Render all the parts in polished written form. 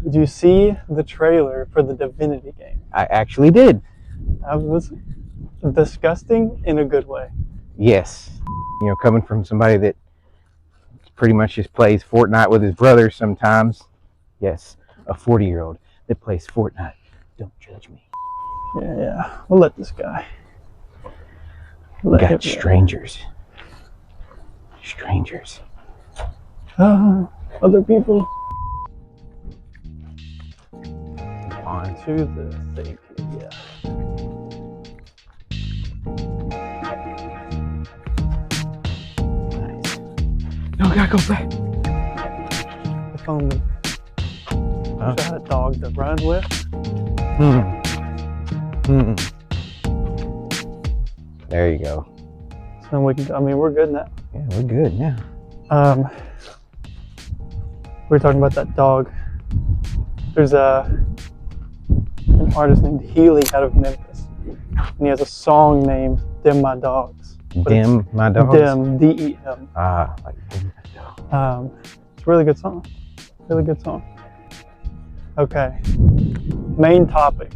Did you see the trailer for the Divinity game? I actually did. That was disgusting in a good way. Yes. Coming from somebody that pretty much just plays Fortnite with his brother sometimes. Yes, a 40-year-old that plays Fortnite. Don't judge me. Yeah. We'll let this guy. We got strangers. Strangers. Other people. On to the thing, yeah. Nice. No, I gotta go back. If only. I had a dog to run with. There you go. So we can. I mean, we're good now. Yeah, we're good now. We were talking about that dog. There's an artist named Healy out of Memphis, and he has a song named "Dim My Dogs." Dim My Dogs? Dim, D-E-M. Like Dim My Dogs. It's a really good song. Really good song. Okay. Main topic.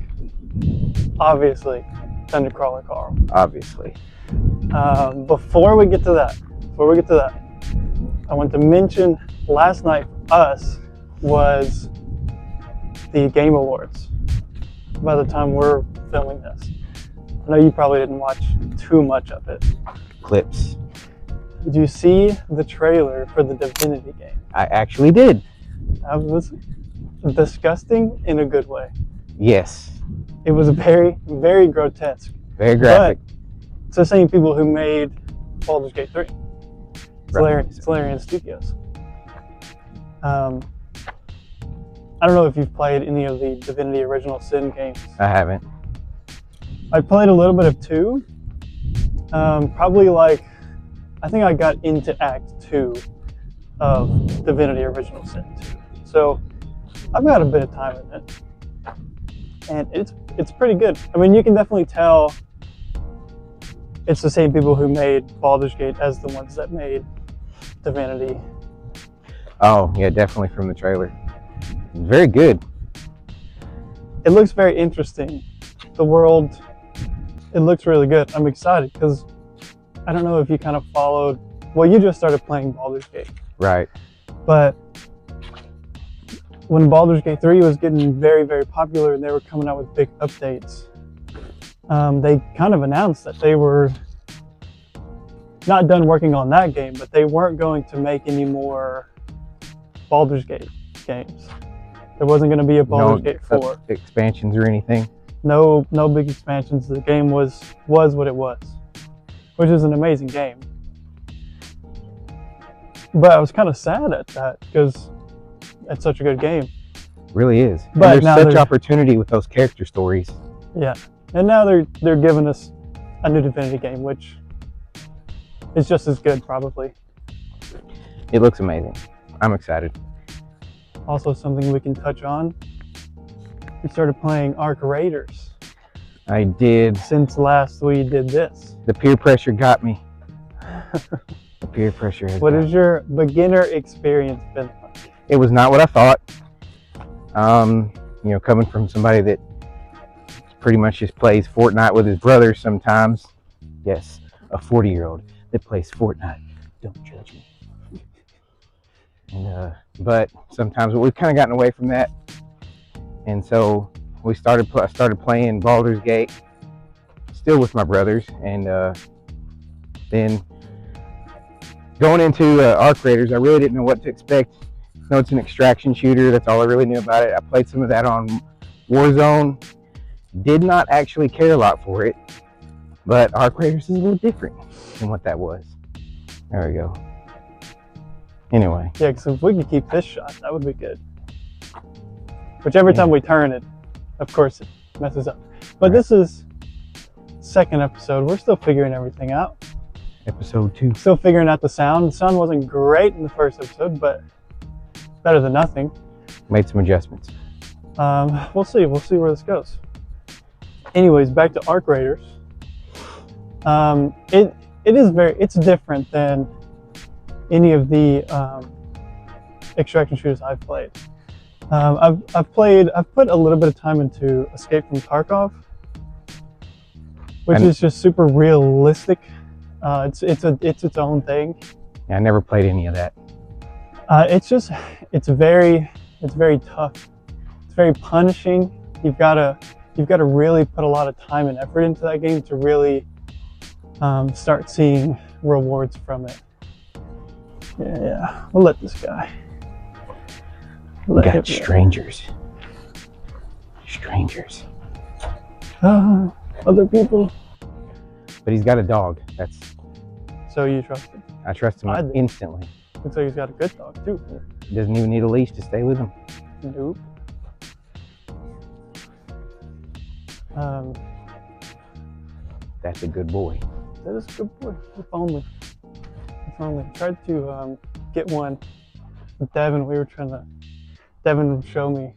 Obviously, Thundercrawler Carl. Obviously. Before we get to that, I want to mention last night for us was the Game Awards. By the time we're filming this, I know you probably didn't watch too much of it. Clips. Did you see the trailer for the Divinity game? I actually did. That was disgusting in a good way. Yes. It was very, very grotesque. Very graphic. But it's the same people who made Baldur's Gate 3. It's Larian Studios. I don't know if you've played any of the Divinity Original Sin games. I haven't. I played a little bit of 2. Probably I think I got into Act 2 of Divinity Original Sin 2. So I've got a bit of time in it. And it's pretty good. I mean, you can definitely tell it's the same people who made Baldur's Gate as the ones that made Divinity. Oh, yeah, definitely from the trailer. Very good. It looks very interesting. The world, it looks really good. I'm excited because I don't know if you kind of followed, well, you just started playing Baldur's Gate. Right. But when Baldur's Gate 3 was getting very, very popular and they were coming out with big updates, they kind of announced that they were not done working on that game, but they weren't going to make any more Baldur's Gate games. There wasn't going to be a Baldur's Gate 4. Expansions or anything? No big expansions. The game was what it was, which is an amazing game. But I was kind of sad at that because it's such a good game. Really is. But and there's such opportunity with those character stories. Yeah, and now they're giving us a new Divinity game, which is just as good probably. It looks amazing. I'm excited. Also, something we can touch on. We started playing Arc Raiders. I did. Since last we did this. The peer pressure got me. The peer pressure has What has your beginner experience been like? It was not what I thought. Coming from somebody that pretty much just plays Fortnite with his brother sometimes. Yes, a 40-year-old that plays Fortnite. Don't judge me. And, but sometimes we've kind of gotten away from that. And so I started playing Baldur's Gate, still with my brothers, and then going into Arc Raiders, I really didn't know what to expect. No, it's an extraction shooter. That's all I really knew about it. I played some of that on Warzone. Did not actually care a lot for it, but Arc Raiders is a little different than what that was. There we go. Anyway. Yeah, because if we could keep this shot, that would be good. Which every time we turn it, of course, it messes up. But This is second episode. We're still figuring everything out. Episode 2. Still figuring out the sound. The sound wasn't great in the first episode, but better than nothing. Made some adjustments. We'll see. We'll see where this goes. Anyways, back to Arc Raiders. It's different than any of the extraction shooters I've played. I've put a little bit of time into Escape from Tarkov, which And- is just super realistic. It's its own thing. Yeah, I never played any of that. It's very tough. It's very punishing. You've gotta really put a lot of time and effort into that game to really start seeing rewards from it. Yeah. We'll let this guy. We got strangers. Strangers. Other people. But he's got a dog. That's So you trust him? I trust him I do. instantly. Looks like he's got a good dog too. Doesn't even need a leash to stay with him. Nope. That's a good boy. That is a good boy. If only. If only. I tried to get one with Devin. Devin would show me,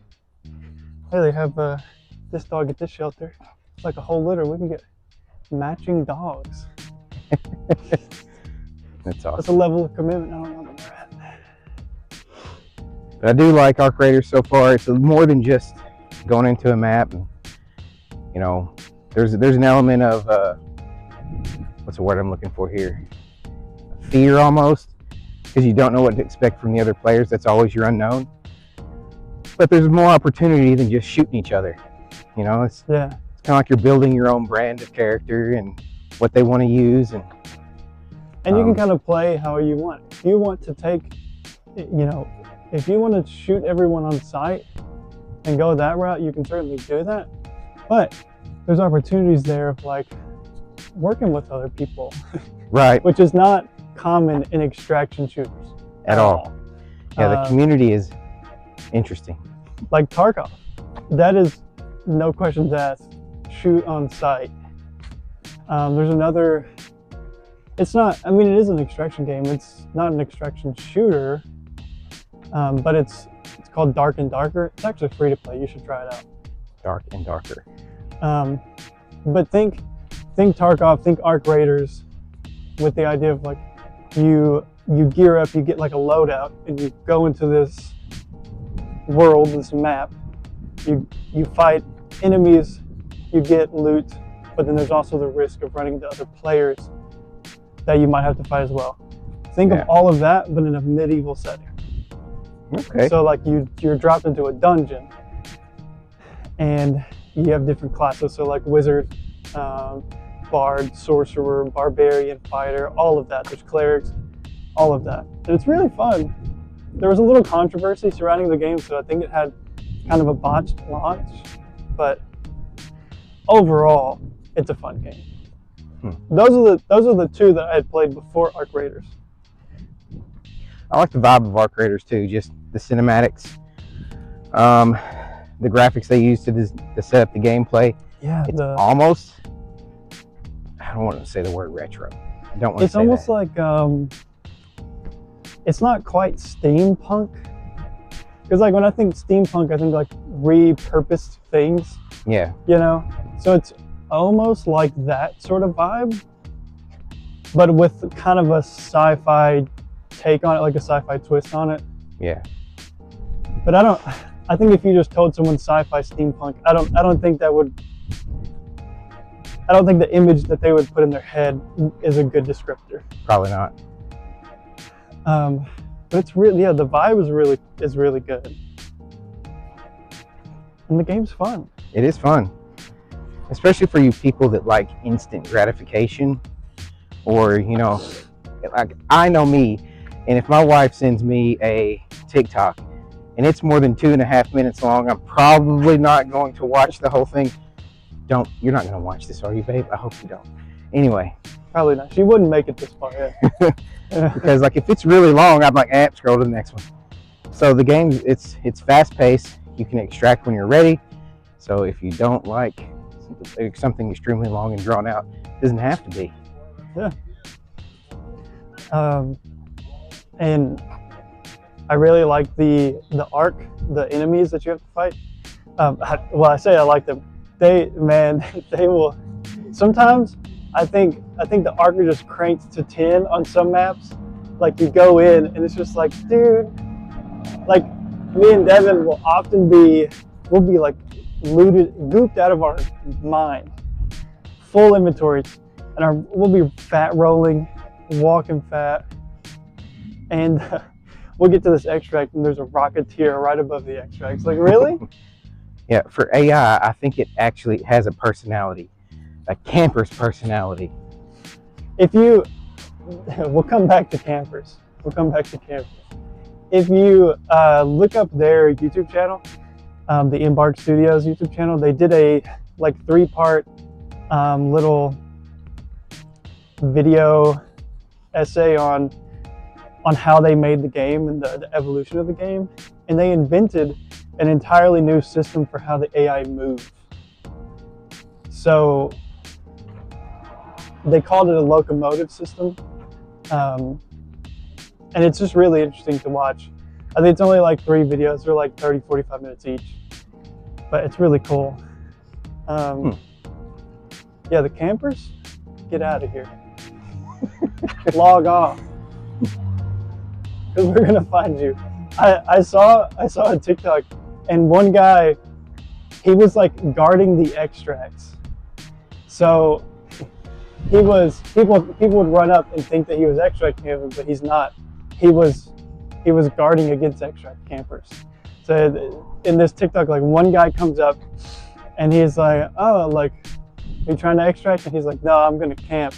hey, they have this dog at this shelter. It's like a whole litter. We can get matching dogs. That's awesome. That's a level of commitment I don't know that we're at. But I do like Arc Raiders so far. It's more than just going into a map. And, you know, there's an element of what's the word I'm looking for here? Fear almost, because you don't know what to expect from the other players. That's always your unknown. But there's more opportunity than just shooting each other. You know, it's kind of like you're building your own brand of character and what they want to use, and you can kind of play how you want. If you want to take, if you want to shoot everyone on site and go that route, you can certainly do that. But there's opportunities there of like working with other people, right? Which is not common in extraction shooters at all. Yeah, the community is interesting. Like Tarkov, that is no questions asked. Shoot on site. There's another. It's not. I mean, it is an extraction game. It's not an extraction shooter, but it's called Dark and Darker. It's actually free to play. You should try it out. Dark and Darker. But think Tarkov, think Arc Raiders, with the idea of like you gear up, you get like a loadout, and you go into this world, this map. You fight enemies, you get loot, but then there's also the risk of running into other players that you might have to fight as well. Think of all of that, but in a medieval setting. Okay. So like you're dropped into a dungeon, and you have different classes. So like wizard, bard, sorcerer, barbarian, fighter, all of that. There's clerics, all of that, and it's really fun. There was a little controversy surrounding the game, so I think it had kind of a botched launch, but overall, it's a fun game. Those are the two that I had played before Arc Raiders. I like the vibe of Arc Raiders too, just the cinematics, the graphics they use to set up the gameplay. Yeah, it's almost, I don't want to say the word retro. I don't want to say it's almost that. like it's not quite steampunk, because like when I think steampunk, I think like repurposed things. Yeah. You know, so it's almost like that sort of vibe, but with kind of a sci-fi take on it, like a sci-fi twist on it. Yeah. But I think if you just told someone sci-fi steampunk, I don't think the image that they would put in their head is a good descriptor. Probably not. But it's really, the vibe is really good. And the game's fun. It is fun. Especially for you people that like instant gratification, or, you know, like I know me, and if my wife sends me a TikTok and it's more than 2.5 minutes long, I'm probably not going to watch the whole thing. You're not going to watch this, are you, babe? I hope you don't. Anyway. Probably not. She wouldn't make it this far, yeah. Because like if it's really long, I'm like, scroll to the next one. So the game, it's fast paced. You can extract when you're ready. So if you don't like something extremely long and drawn out, it doesn't have to be. Yeah. And I really like the arc, the enemies that you have to fight. I say I like them. They will. Sometimes I think the arc are just cranked to 10 on some maps. Like you go in and it's just like, dude, like me and Devin will often we'll be like gooped out of our mind, full inventories, and we'll be fat rolling, walking fat, and we'll get to this extract and there's a Rocketeer right above the extract. It's like, really? Yeah, for AI, I think it actually has a personality, a camper's personality. We'll come back to campers. If you look up their YouTube channel, the Embark Studios YouTube channel, they did a like 3-part little video essay on how they made the game and the evolution of the game, and they invented an entirely new system for how the AI moves. So they called it a locomotive system, and it's just really interesting to watch. I think it's only like 3 videos, they're like 30-45 minutes each, but it's really cool. Yeah, the campers, get out of here. Log off, because we're gonna find you. I saw a TikTok, and one guy, he was like guarding the extracts. So people would run up and think that he was extract camping, but he's not. He was guarding against extract campers. So in this TikTok, like one guy comes up and he's like, "Oh, like, are you trying to extract?" And he's like, "No, I'm gonna camp."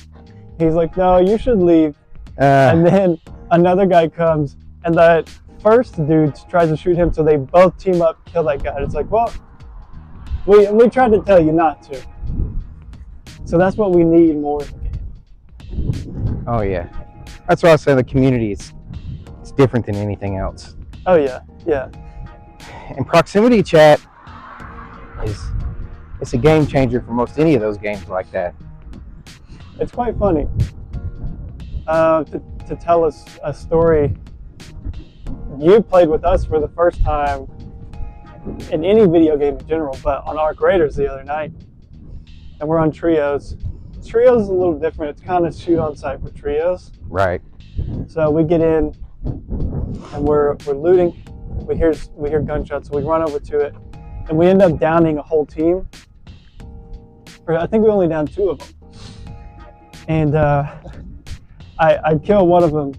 He's like, "No, you should leave." And then another guy comes, and that first dude tries to shoot him, so they both team up, kill that guy. It's like, well, we tried to tell you not to. So that's what we need more in the game. Oh yeah, that's why I say the community is different than anything else. Oh yeah, yeah. And proximity chat it's a game changer for most any of those games like that. It's quite funny to tell us a story. You played with us for the first time in any video game in general, but on Arc Raiders the other night, and we're on trios. Trios is a little different. It's kind of shoot on sight for trios. Right. So we get in and we're looting. We hear gunshots, so we run over to it, and we end up downing a whole team. Or I think we only downed 2 of them. And I kill one of them,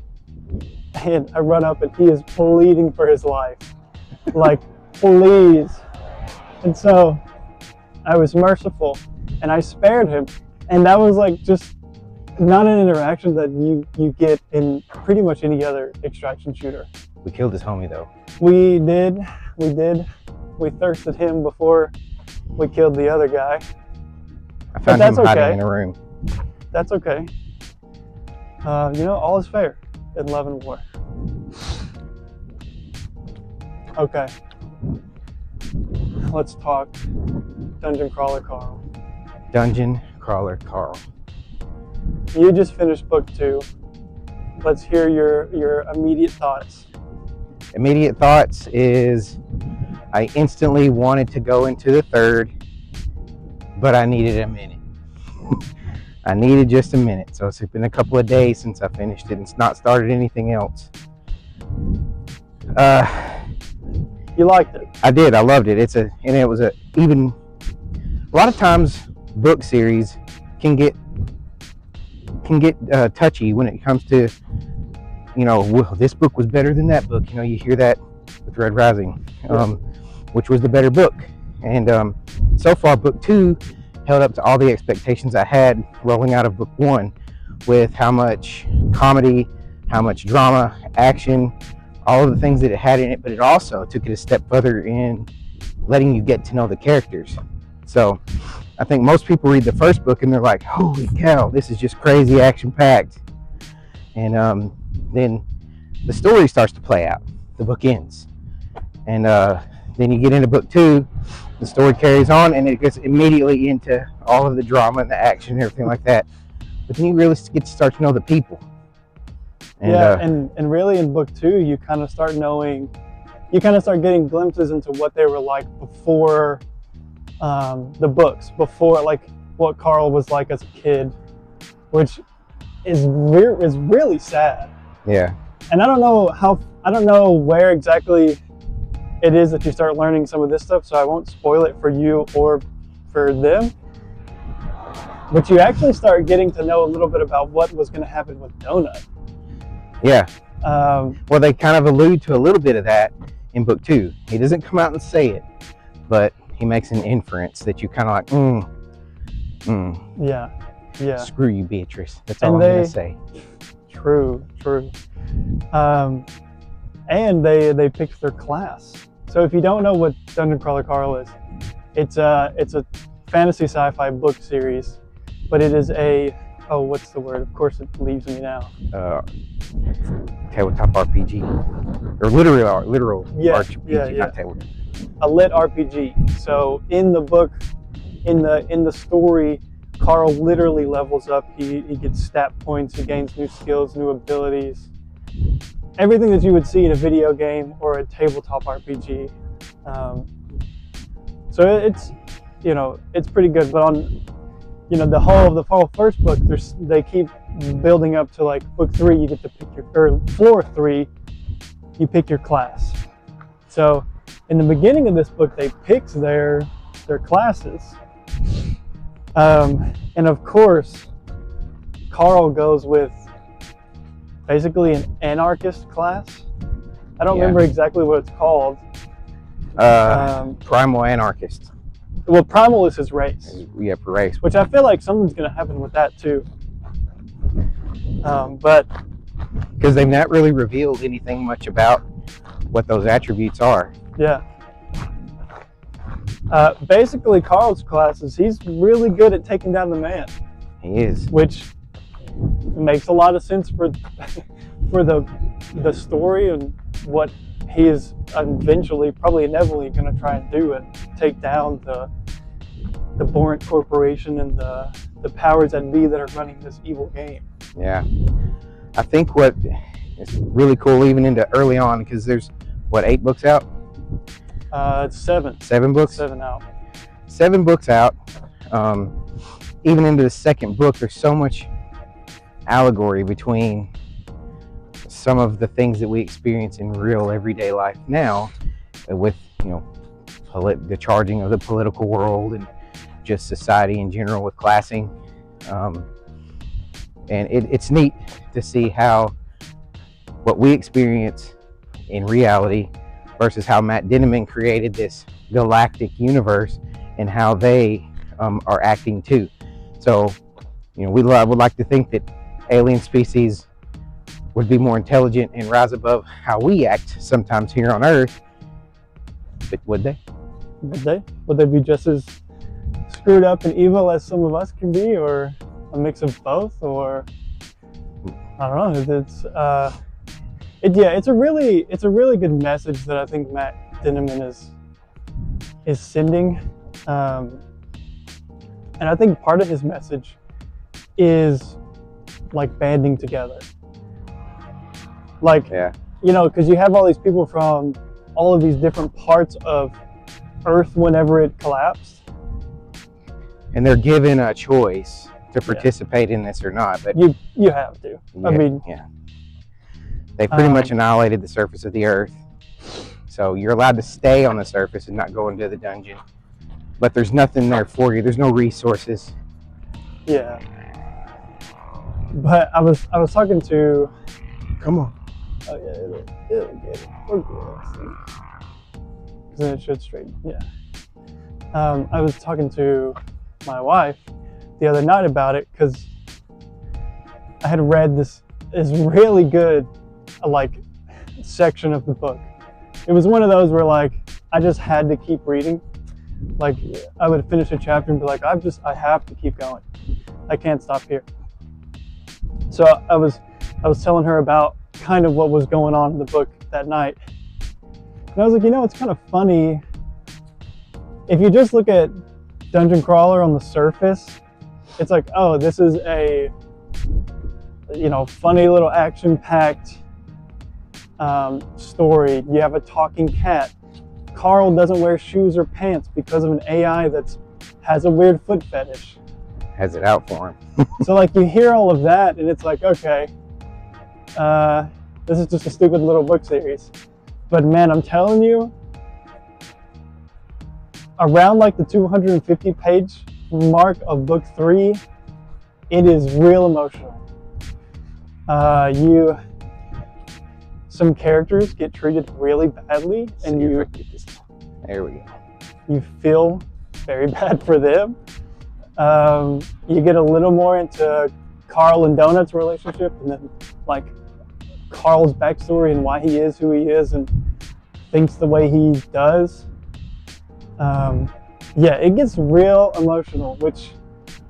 and I run up, and he is bleeding for his life. Like, please. And so I was merciful, and I spared him. And that was like just not an interaction that you get in pretty much any other extraction shooter. We killed his homie though. We did. We thirsted him before we killed the other guy. I found him hiding in a room. That's okay. All is fair in love and war. Okay. Let's talk Dungeon Crawler Carl. Dungeon Crawler Carl. You just finished book 2. Let's hear your immediate thoughts. Immediate thoughts is I instantly wanted to go into the 3rd, but I needed a minute. I needed just a minute. So it's been a couple of days since I finished it and not started anything else. You liked it? I did. I loved it. It was a lot of times book series can get touchy when it comes to, well, this book was better than that book. You hear that with Red Rising, which was the better book. And so far, book 2 held up to all the expectations I had rolling out of book 1, with how much comedy, how much drama, action, all of the things that it had in it, but it also took it a step further in letting you get to know the characters. So I think most people read the first book and they're like, holy cow, this is just crazy action-packed. And then the story starts to play out. The book ends. And then you get into book 2, the story carries on, and it gets immediately into all of the drama and the action and everything like that. But then you really get to start to know the people. And, and really in book 2, you kind of start getting glimpses into what they were like before the books, before like what Carl was like as a kid, which is really sad. Yeah. And I don't know where exactly it is that you start learning some of this stuff, so I won't spoil it for you or for them. But you actually start getting to know a little bit about what was going to happen with Donut. Yeah. Um, Well, they kind of allude to a little bit of that in book 2. He doesn't come out and say it, but he makes an inference that you kind of like, yeah. Screw you, Beatrice. That's all I'm going to say. True. And they picked their class. So if you don't know what Dungeon Crawler Carl is, it's a fantasy sci-fi book series, but it is what's the word? Of course, it leaves me now. Tabletop RPG, or literal RPG, not tabletop. A lit RPG. So in the book, in the story, Carl literally levels up. He gets stat points. He gains new skills, new abilities. Everything that you would see in a video game or a tabletop RPG. So it's pretty good. But on the whole first book, they keep building up to like book 3. You get to pick floor 3. You pick your class. So in the beginning of this book, they pick their classes, and of course, Carl goes with basically an anarchist class. I don't remember exactly what it's called. Primal anarchist. Well, primal is his race. Yeah, for race. Which I feel like something's going to happen with that too. But because they've not really revealed anything much about what those attributes are. Yeah. Basically, Carl's classes, he's really good at taking down the man. He is. Which makes a lot of sense for the story and what he is probably inevitably going to try and do, and take down the Borant Corporation and the powers that be that are running this evil game. Yeah. I think what is really cool, even into early on, because there's, 8 books out? It's 7. 7 books? 7 out. 7 books out. Even into the second book, there's so much allegory between some of the things that we experience in real everyday life now, with the charging of the political world and just society in general with classing. And it's neat to see how what we experience in reality versus how Matt Dinniman created this galactic universe and how they are acting too. So, we would like to think that alien species would be more intelligent and rise above how we act sometimes here on Earth. But would they? Would they be just as screwed up and evil as some of us can be, or a mix of both? Or I don't know. It's a really good message that I think Matt Dinniman is sending, and I think part of his message is like banding together. Like, because you have all these people from all of these different parts of Earth whenever it collapsed, and they're given a choice to participate in this or not. But you have to. They pretty much annihilated the surface of the Earth. So you're allowed to stay on the surface and not go into the dungeon. But there's nothing there for you. There's no resources. Yeah. But I was talking to. Come on. Oh yeah, it'll get it. We're good. Then it should straighten. Yeah. I was talking to my wife the other night about it because I had read this really good section of the book. It was one of those where I just had to keep reading. Like, I would finish a chapter and be like, I have to keep going. I can't stop here. So I was telling her about kind of what was going on in the book that night. And I was like, it's kind of funny. If you just look at Dungeon Crawler on the surface, it's like, oh, this is a, funny little action-packed story. You have a talking cat. Carl doesn't wear shoes or pants because of an AI that has a weird foot fetish. Has it out for him. So you hear all of that and it's like, okay, this is just a stupid little book series. But man, I'm telling you, around like the 250 page mark of book 3, it is real emotional. Some characters get treated really badly, and there we go. You feel very bad for them. You get a little more into Carl and Donut's relationship, and then like Carl's backstory and why he is who he is and thinks the way he does. Yeah, it gets real emotional, which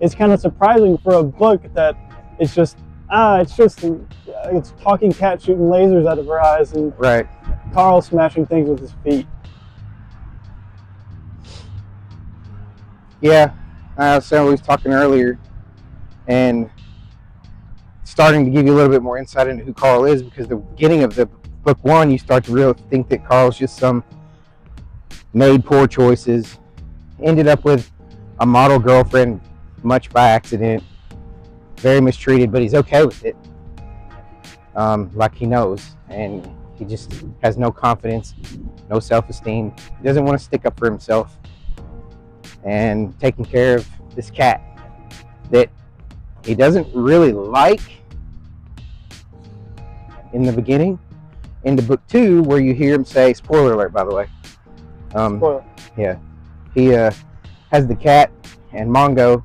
is kind of surprising for a book that it's just it's talking cat shooting lasers out of her eyes and Right. Carl smashing things with his feet. Yeah, so we was talking earlier, and starting to give you a little bit more insight into who Carl is, because the beginning of the book 1, you start to really think that Carl's just some made poor choices, ended up with a model girlfriend much by accident, very mistreated, but he's okay with it. Like he knows, and he just has no confidence, no self-esteem. He doesn't want to stick up for himself, and taking care of this cat that he doesn't really like in the beginning. Into book 2, where you hear him say, spoiler alert, by the way. Spoiler. Yeah, he has the cat and Mongo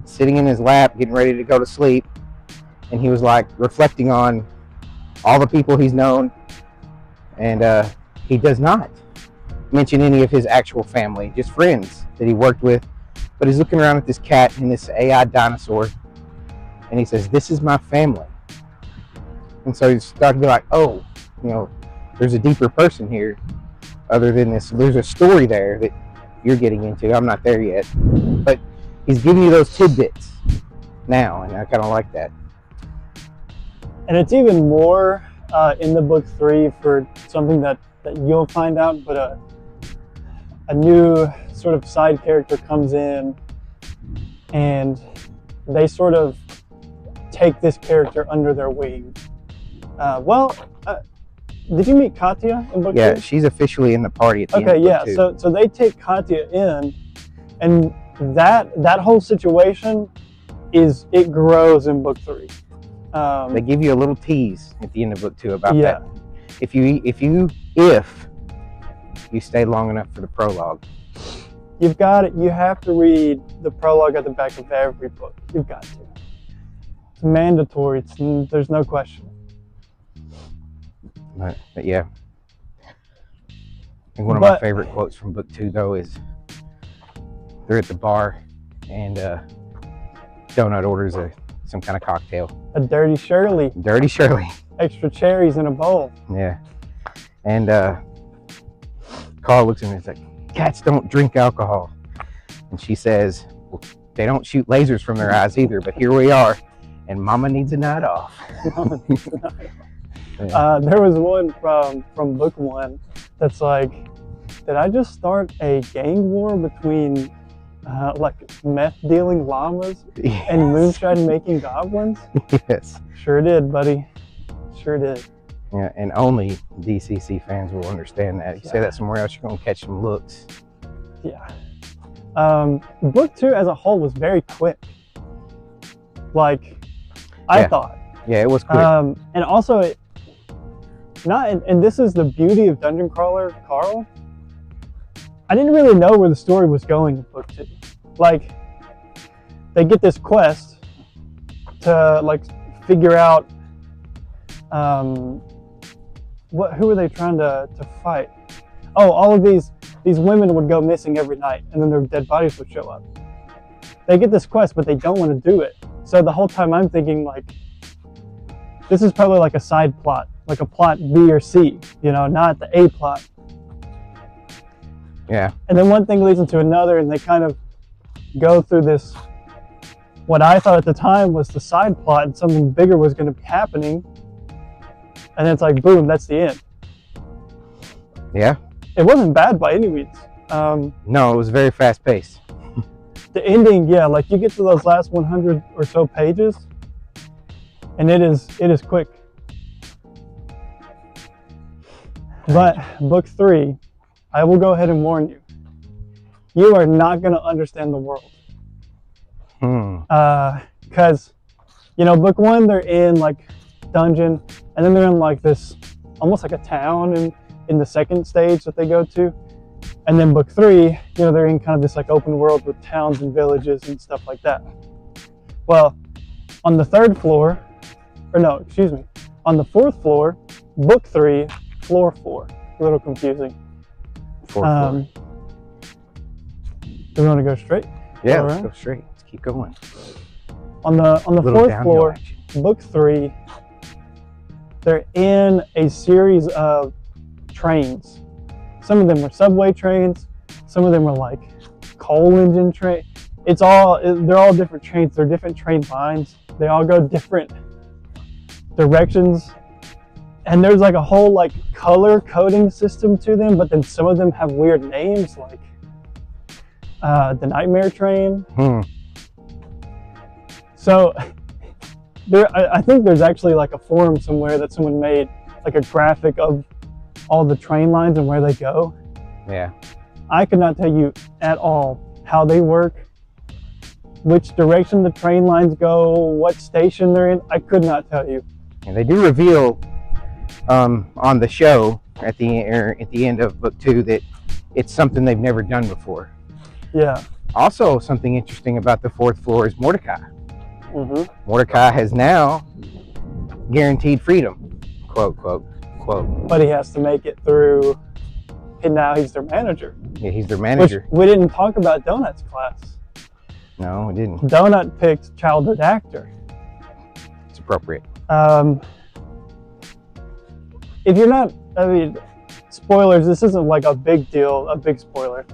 sitting in his lap, getting ready to go to sleep, and he was like reflecting on all the people he's known, and he does not mention any of his actual family, just friends that he worked with. But he's looking around at this cat and this AI dinosaur, and he says, "This is my family." And so you start to be like, oh, you know, there's a deeper person here other than this. There's a story there that you're getting into. I'm not there yet, but he's giving you those tidbits now, and I kind of like that. And it's even more in the book 3 for something that you'll find out, but a new sort of side character comes in, and they sort of take this character under their wing. Did you meet Katya in book 2? Yeah, she's officially in the party at the end Okay, of yeah. book 2. So they take Katya in, and that whole situation it grows in book 3. They give you a little tease at the end of book 2 about Yeah. that. If you stay long enough for the prologue. You've got it. You have to read the prologue at the back of every book. You've got to. It's mandatory. There's no question. But yeah, I think one of my favorite quotes from book 2 though is they're at the bar, and Donut orders some kind of cocktail. A Dirty Shirley. Dirty Shirley. Extra cherries in a bowl. Yeah. And Carl looks at me and is like, "Cats don't drink alcohol." And she says, "Well, they don't shoot lasers from their eyes either, but here we are, and Mama needs a night off." Yeah. There was one from book 1 that's like, did I just start a gang war between like meth dealing llamas and moonshine making goblins? Yes. Sure did, buddy. Sure did. Yeah, and only DCC fans will understand that. If you say that somewhere else, you're going to catch some looks. Yeah. Book 2 as a whole was very quick. Like, I thought. Yeah, it was quick. And also, and this is the beauty of Dungeon Crawler Carl. I didn't really know where the story was going in book 2. Like, they get this quest to like figure out who are they trying to fight? Oh, all of these women would go missing every night, and then their dead bodies would show up. They get this quest, but they don't want to do it. So the whole time I'm thinking like, this is probably like a side plot, like a plot B or C, you know, not the A plot. Yeah. And then one thing leads into another, and they kind of go through this, what I thought at the time was the side plot, and something bigger was going to be happening. And then it's like, boom, that's the end. Yeah. It wasn't bad by any means. No, it was very fast paced. The ending, yeah, like you get to those last 100 or so pages, and it is quick. But book 3, I will go ahead and warn you. you are not going to understand the world. Because, book one, they're in like dungeon, and then they're in like this, almost like a town in the second stage that they go to. And then book three, they're in kind of this like open world with towns and villages and stuff like that. Well, on the third floor, on the fourth floor, book three, floor 4. A little confusing. Fourth floor. Do we want to go straight? Yeah, let's go straight. Let's keep going. On the fourth floor, book 3, they're in a series of trains. Some of them were subway trains. Some of them were like coal engine train. They're all different trains. They're different train lines. They all go different directions. And there's like a whole like color coding system to them, but then some of them have weird names like the Nightmare Train. So I think there's actually like a forum somewhere that someone made like a graphic of all the train lines and where they go. Yeah. I could not tell you at all how they work, which direction the train lines go, what station they're in. I could not tell you. And they do reveal on the show at the end of book 2 that it's something they've never done before. Yeah. Also, something interesting about the fourth floor is Mordecai. Mordecai has now guaranteed freedom, quote, quote, quote. But he has to make it through, and now he's their manager. Yeah, he's their manager. Which we didn't talk about Donut's class. No, we didn't. Donut picked childhood actor. It's appropriate. If you're not, spoilers, this isn't like a big deal, a big spoiler.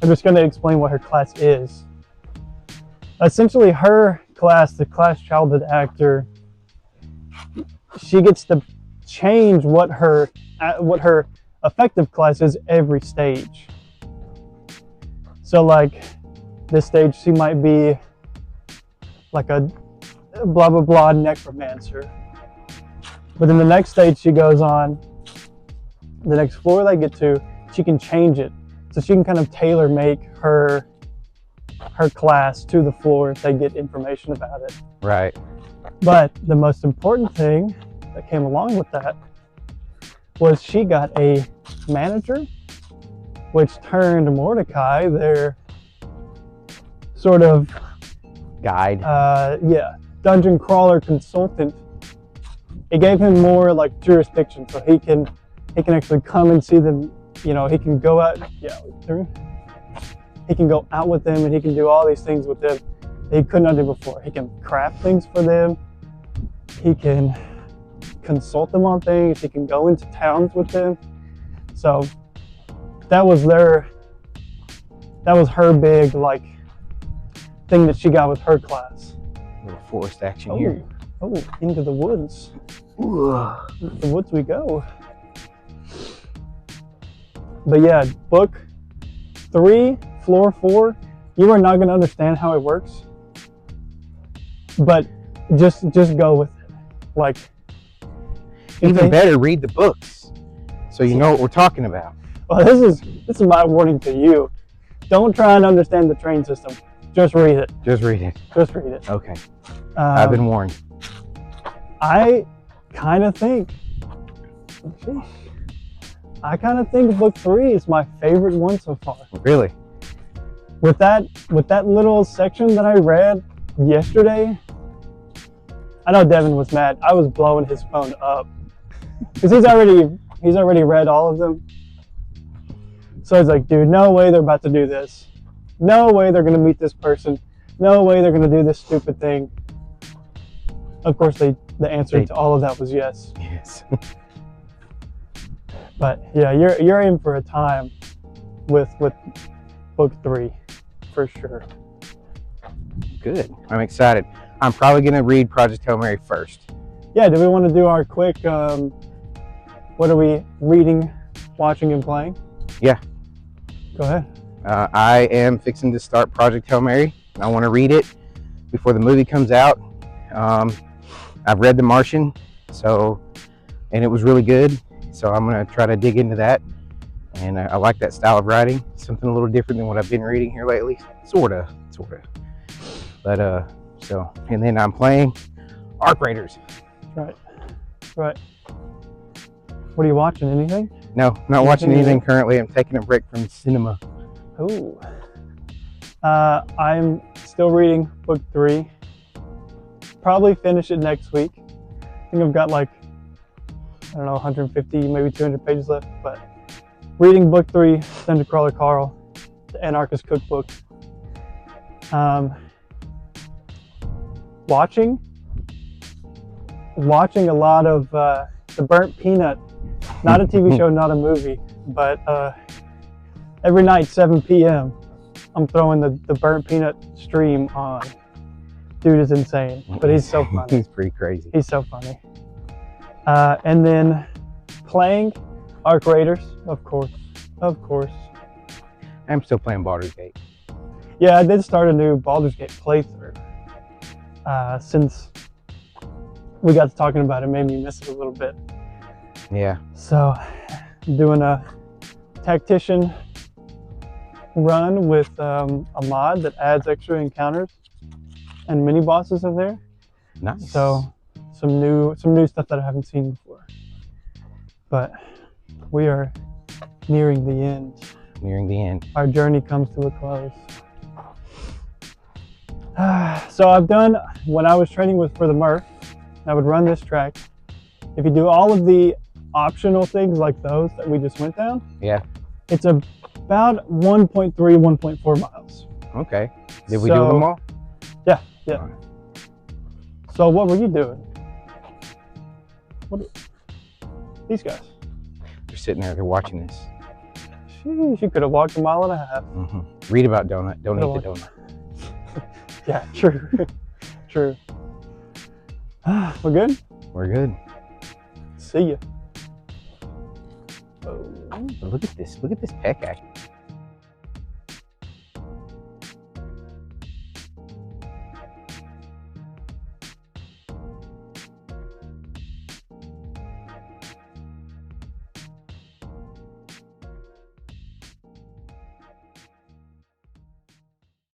I'm just going to explain what her class is. Essentially, her class, the class childhood actor, she gets to change what her effective class is every stage. So like this stage, she might be like a blah, blah, blah necromancer. But then the next stage she goes on, the next floor they get to, she can change it. So she can kind of tailor make her class to the floor if they get information about it. Right. But the most important thing that came along with that was she got a manager, which turned Mordecai their sort of guide. Dungeon crawler consultant. It gave him more like jurisdiction, so he can actually come and see them. He can go out. He can go out with them, and he can do all these things with them that he could not do before. He can craft things for them. He can consult them on things. He can go into towns with them. So that was her big like thing that she got with her class. A little forced action here. Oh, into the woods. Into the woods we go. But yeah, book 3, floor 4, you are not going to understand how it works. But just go with it. Like, even better, read the books so you know what we're talking about. Well, this is my warning to you. Don't try and understand the train system. Just read it. Just read it. Just read it. Okay. I've been warned. I kind of think book 3 is my favorite one so far. Really? With that little section that I read yesterday, I know Devin was mad. I was blowing his phone up because he's already read all of them. So I was like, dude, no way they're about to do this. No way they're going to meet this person. No way they're going to do this stupid thing. Of course, the answer to all of that was yes. Yes. But yeah, you're in for a time with book 3 for sure. Good. I'm excited. I'm probably going to read Project Hail Mary first. Yeah, do we want to do our quick, what are we reading, watching, and playing? Yeah. Go ahead. I am fixing to start Project Hail Mary. I want to read it before the movie comes out. I've read The Martian, and it was really good. So I'm going to try to dig into that. And I like that style of writing. Something a little different than what I've been reading here lately. Sorta. But so, and then I'm playing Arc Raiders. Right. What are you watching? Anything? No, not watching anything currently. I'm taking a break from cinema. Oh. I'm still reading book 3. Probably finish it next week. I think I've got like, I don't know, 150, maybe 200 pages left. But reading book 3, Dungeon Crawler Carl, the Anarchist Cookbook. Watching a lot of The Burnt Peanut. Not a TV show, not a movie, but every night, 7 p.m., I'm throwing the Burnt Peanut stream on. Dude is insane, but he's so funny. He's pretty crazy. He's so funny. And then playing Arc Raiders, of course. I'm still playing Baldur's Gate. Yeah, I did start a new Baldur's Gate playthrough. Since we got to talking about it, made me miss it a little bit. Yeah. So, I'm doing a tactician run with a mod that adds extra encounters and mini bosses in there. Nice. So, some new stuff that I haven't seen before. But we are nearing the end. Nearing the end. Our journey comes to a close. So I've done, when I was training for the Murph, I would run this track. If you do all of the optional things like those that we just went down, yeah, it's about 1.3, 1.4 miles. Okay. Did we do them all? Yeah. So what were you doing? These guys. They're sitting there, they're watching this. Sheesh, you could have walked a mile and a half. Mm-hmm. Read about donut, don't eat the donut. Yeah, true. True. We're good? We're good. See ya. Look at this. Look at this peck action.